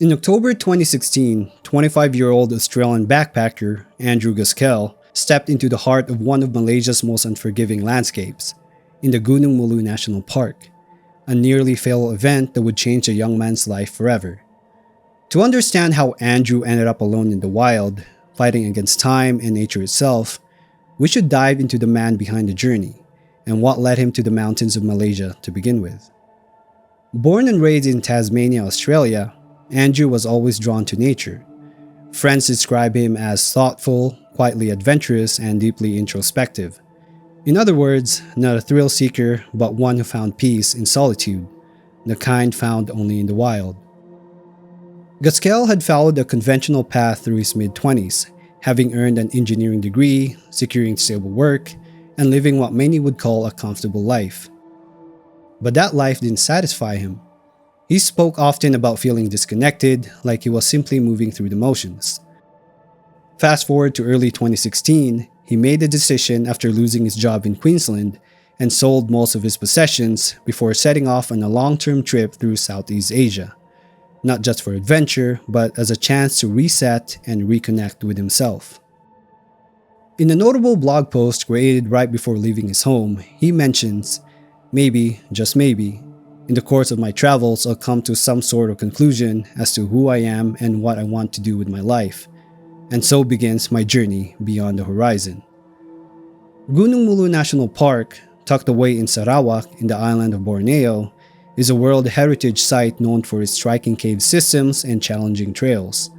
In October 2016, 25-year-old Australian backpacker Andrew Gaskell stepped into the heart of one of Malaysia's most unforgiving landscapes, in the Gunung Mulu National Park, a nearly fatal event that would change a young man's life forever. To understand how Andrew ended up alone in the wild, fighting against time and nature itself, we should dive into the man behind the journey and what led him to the mountains of Malaysia to begin with. Born and raised in Tasmania, Australia, Andrew was always drawn to nature. Friends describe him as thoughtful, quietly adventurous, and deeply introspective. In other words, not a thrill seeker, but one who found peace in solitude, the kind found only in the wild. Gaskell had followed a conventional path through his mid-20s, having earned an engineering degree, securing stable work, and living what many would call a comfortable life. But that life didn't satisfy him. He spoke often about feeling disconnected, like he was simply moving through the motions. Fast forward to early 2016, he made the decision after losing his job in Queensland and sold most of his possessions before setting off on a long-term trip through Southeast Asia, not just for adventure, but as a chance to reset and reconnect with himself. In a notable blog post created right before leaving his home, he mentions, "Maybe, just maybe, in the course of my travels I'll come to some sort of conclusion as to who I am and what I want to do with my life. And so begins my journey beyond the horizon." Gunung Mulu National Park, tucked away in Sarawak in the island of Borneo, is a World Heritage Site known for its striking cave systems and challenging trails.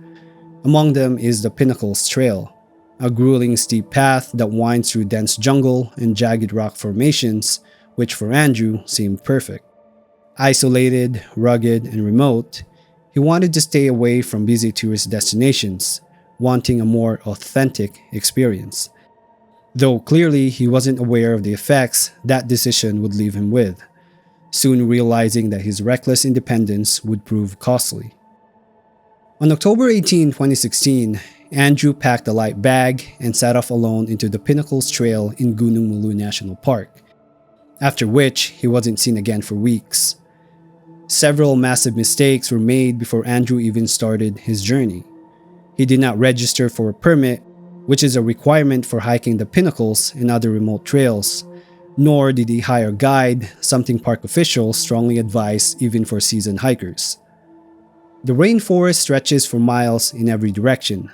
Among them is the Pinnacles Trail, a grueling steep path that winds through dense jungle and jagged rock formations, which for Andrew seemed perfect. Isolated, rugged, and remote, he wanted to stay away from busy tourist destinations, wanting a more authentic experience. Though clearly he wasn't aware of the effects that decision would leave him with, soon realizing that his reckless independence would prove costly. On October 18, 2016, Andrew packed a light bag and set off alone into the Pinnacles Trail in Gunung Mulu National Park, after which he wasn't seen again for weeks. Several massive mistakes were made before Andrew even started his journey. He did not register for a permit, which is a requirement for hiking the pinnacles and other remote trails, nor did he hire a guide, something park officials strongly advise even for seasoned hikers. The rainforest stretches for miles in every direction,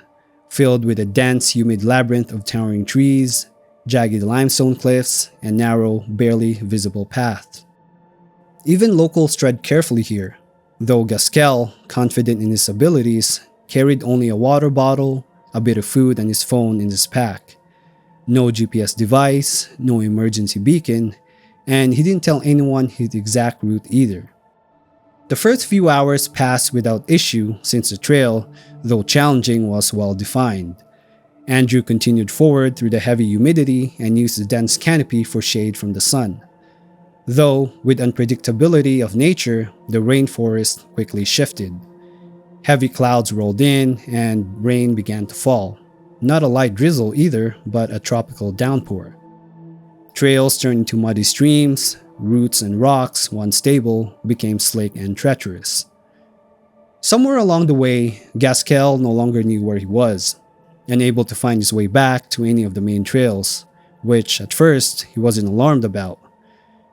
filled with a dense, humid labyrinth of towering trees, jagged limestone cliffs, and narrow, barely visible paths. Even locals tread carefully here, though Gaskell, confident in his abilities, carried only a water bottle, a bit of food, and his phone in his pack. No GPS device, no emergency beacon, and he didn't tell anyone his exact route either. The first few hours passed without issue since the trail, though challenging, was well defined. Andrew continued forward through the heavy humidity and used the dense canopy for shade from the sun. Though, with unpredictability of nature, the rainforest quickly shifted. Heavy clouds rolled in and rain began to fall. Not a light drizzle either, but a tropical downpour. Trails turned into muddy streams, roots and rocks, once stable, became slick and treacherous. Somewhere along the way, Gaskell no longer knew where he was, unable to find his way back to any of the main trails, which at first he wasn't alarmed about.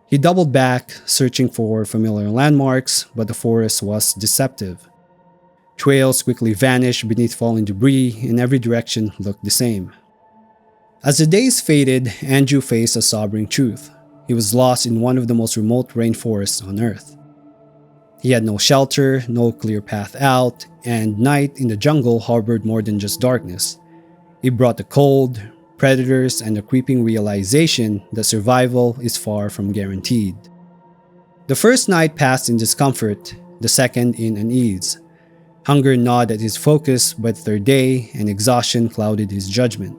He doubled back, searching for familiar landmarks, but the forest was deceptive. Trails quickly vanished beneath falling debris, and every direction looked the same. As the days faded, Andrew faced a sobering truth. He was lost in one of the most remote rainforests on Earth. He had no shelter, no clear path out, and night in the jungle harbored more than just darkness. It brought the cold, predators, and the creeping realization that survival is far from guaranteed. The first night passed in discomfort, the second in unease. Hunger gnawed at his focus by the third day, and exhaustion clouded his judgment.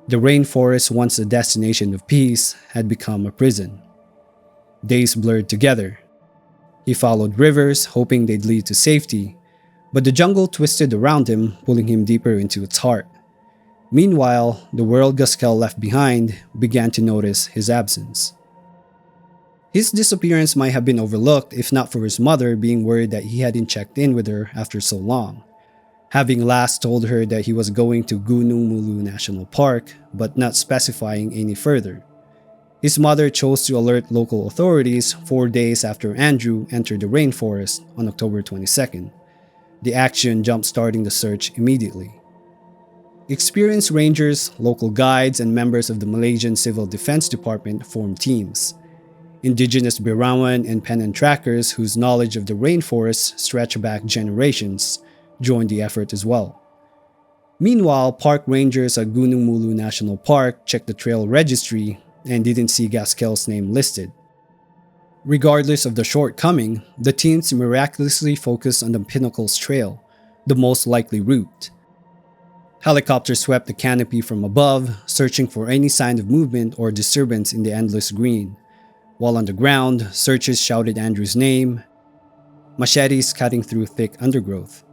The rainforest, once a destination of peace, had become a prison. Days blurred together. He followed rivers, hoping they'd lead to safety, but the jungle twisted around him, pulling him deeper into its heart. Meanwhile, the world Gaskell left behind began to notice his absence. His disappearance might have been overlooked if not for his mother being worried that he hadn't checked in with her after so long, having last told her that he was going to Gunung Mulu National Park but not specifying any further. His mother chose to alert local authorities 4 days after Andrew entered the rainforest on October 22nd, the action jump-starting the search immediately. Experienced rangers, local guides, and members of the Malaysian Civil Defense Department formed teams. Indigenous Birawan and Penan trackers whose knowledge of the rainforest stretched back generations joined the effort as well. Meanwhile, park rangers at Gunung Mulu National Park checked the trail registry and didn't see Gaskell's name listed. Regardless of the shortcoming, the teams miraculously focused on the Pinnacles Trail, the most likely route. Helicopters swept the canopy from above, searching for any sign of movement or disturbance in the endless green. While on the ground, searchers shouted Andrew's name, machetes cutting through thick undergrowth.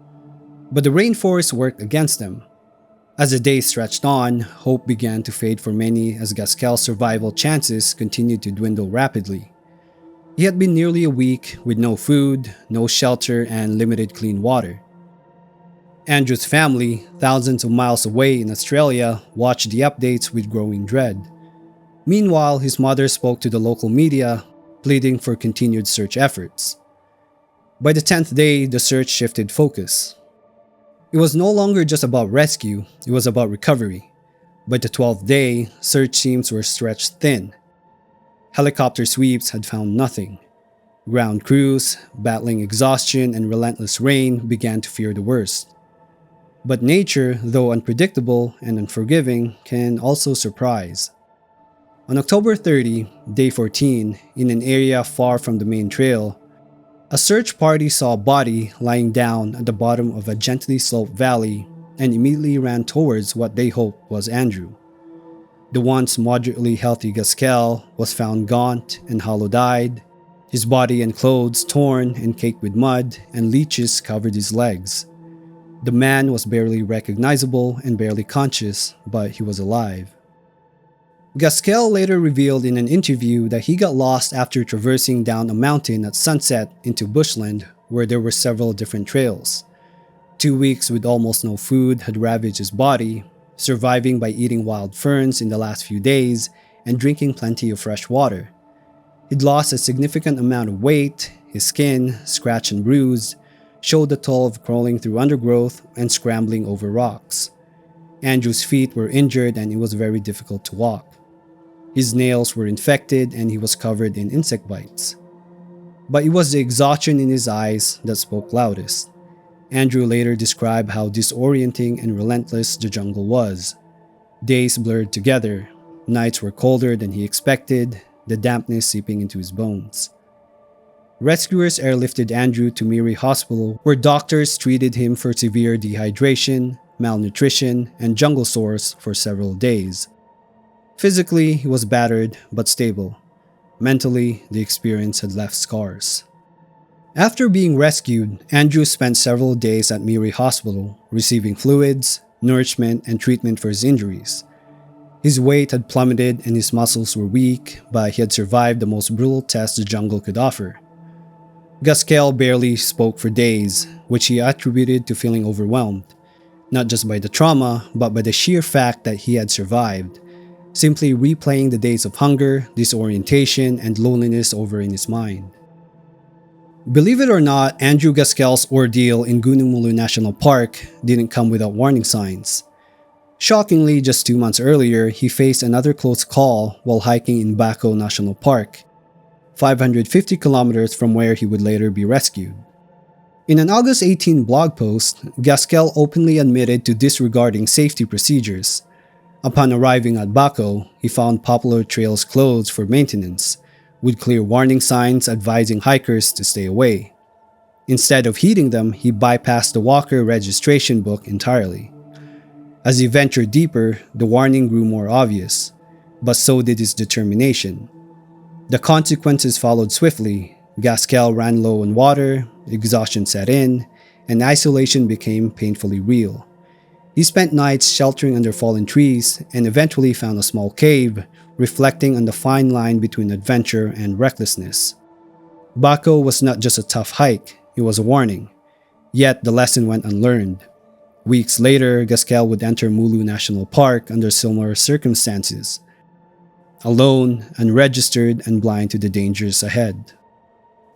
But the rainforest worked against them. As the days stretched on, hope began to fade for many as Gaskell's survival chances continued to dwindle rapidly. He had been nearly a week with no food, no shelter, and limited clean water. Andrew's family, thousands of miles away in Australia, watched the updates with growing dread. Meanwhile, his mother spoke to the local media, pleading for continued search efforts. By the 10th day, the search shifted focus. It was no longer just about rescue, it was about recovery. By the 12th day, search teams were stretched thin. Helicopter sweeps had found nothing. Ground crews, battling exhaustion and relentless rain, began to fear the worst. But nature, though unpredictable and unforgiving, can also surprise. On October 30, day 14, in an area far from the main trail, a search party saw a body lying down at the bottom of a gently sloped valley and immediately ran towards what they hoped was Andrew. The once moderately healthy Gaskell was found gaunt and hollow-eyed, his body and clothes torn and caked with mud, and leeches covered his legs. The man was barely recognizable and barely conscious, but he was alive. Gaskell later revealed in an interview that he got lost after traversing down a mountain at sunset into bushland where there were several different trails. 2 weeks with almost no food had ravaged his body, surviving by eating wild ferns in the last few days and drinking plenty of fresh water. He'd lost a significant amount of weight, his skin, scratched and bruised, showed the toll of crawling through undergrowth and scrambling over rocks. Andrew's feet were injured and it was very difficult to walk. His nails were infected and he was covered in insect bites. But it was the exhaustion in his eyes that spoke loudest. Andrew later described how disorienting and relentless the jungle was. Days blurred together, nights were colder than he expected, the dampness seeping into his bones. Rescuers airlifted Andrew to Miri Hospital where doctors treated him for severe dehydration, malnutrition, and jungle sores for several days. Physically, he was battered but stable. Mentally, the experience had left scars. After being rescued, Andrew spent several days at Miri Hospital, receiving fluids, nourishment, and treatment for his injuries. His weight had plummeted and his muscles were weak, but he had survived the most brutal test the jungle could offer. Gaskell barely spoke for days, which he attributed to feeling overwhelmed, not just by the trauma, but by the sheer fact that he had survived, simply replaying the days of hunger, disorientation, and loneliness over in his mind. Believe it or not, Andrew Gaskell's ordeal in Gunung Mulu National Park didn't come without warning signs. Shockingly, just 2 months earlier, he faced another close call while hiking in Bako National Park, 550 kilometers from where he would later be rescued. In an August 18 blog post, Gaskell openly admitted to disregarding safety procedures. Upon arriving at Bako, he found popular trails closed for maintenance, with clear warning signs advising hikers to stay away. Instead of heeding them, he bypassed the walker registration book entirely. As he ventured deeper, the warning grew more obvious, but so did his determination. The consequences followed swiftly. Gaskell ran low on water, exhaustion set in, and isolation became painfully real. He spent nights sheltering under fallen trees and eventually found a small cave, reflecting on the fine line between adventure and recklessness. Bako was not just a tough hike, it was a warning. Yet the lesson went unlearned. Weeks later, Gaskell would enter Mulu National Park under similar circumstances. Alone, unregistered, and blind to the dangers ahead.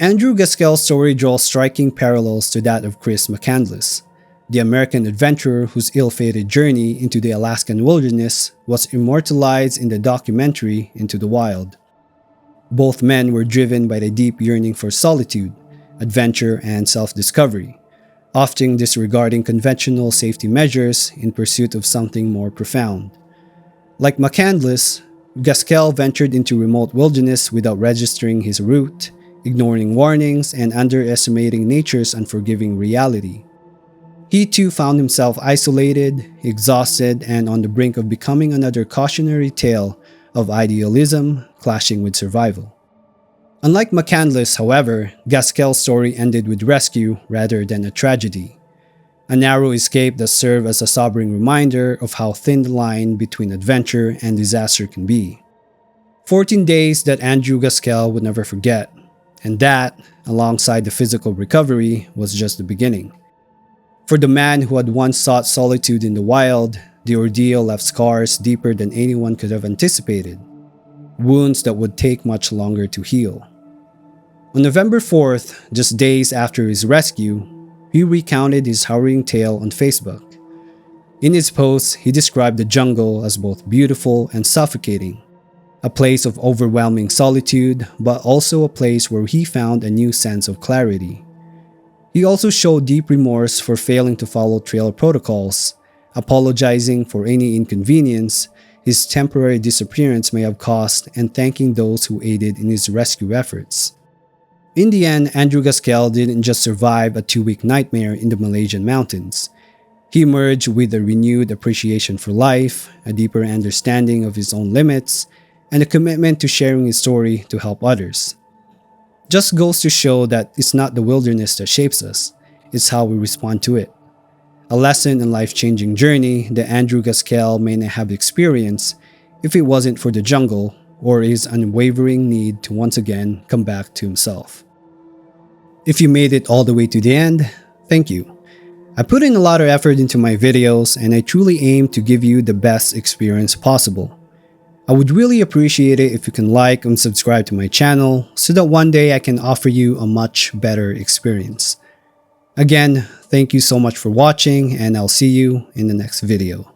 Andrew Gaskell's story draws striking parallels to that of Chris McCandless, the American adventurer whose ill-fated journey into the Alaskan wilderness was immortalized in the documentary Into the Wild. Both men were driven by the deep yearning for solitude, adventure, and self-discovery, often disregarding conventional safety measures in pursuit of something more profound. Like McCandless, Gaskell ventured into remote wilderness without registering his route, ignoring warnings and underestimating nature's unforgiving reality. He too found himself isolated, exhausted, and on the brink of becoming another cautionary tale of idealism clashing with survival. Unlike McCandless, however, Gaskell's story ended with rescue rather than a tragedy. A narrow escape that served as a sobering reminder of how thin the line between adventure and disaster can be. 14 days that Andrew Gaskell would never forget, and that, alongside the physical recovery, was just the beginning. For the man who had once sought solitude in the wild, the ordeal left scars deeper than anyone could have anticipated, wounds that would take much longer to heal. On November 4th, just days after his rescue, he recounted his harrowing tale on Facebook. In his post, he described the jungle as both beautiful and suffocating, a place of overwhelming solitude, but also a place where he found a new sense of clarity. He also showed deep remorse for failing to follow trail protocols, apologizing for any inconvenience his temporary disappearance may have caused and thanking those who aided in his rescue efforts. In the end, Andrew Gaskell didn't just survive a 2-week nightmare in the Malaysian mountains. He emerged with a renewed appreciation for life, a deeper understanding of his own limits, and a commitment to sharing his story to help others. Just goes to show that it's not the wilderness that shapes us, it's how we respond to it. A lesson in life-changing journey that Andrew Gaskell may not have experienced if it wasn't for the jungle or his unwavering need to once again come back to himself. If you made it all the way to the end, thank you. I put in a lot of effort into my videos and I truly aim to give you the best experience possible. I would really appreciate it if you can like and subscribe to my channel so that one day I can offer you a much better experience. Again, thank you so much for watching and I'll see you in the next video.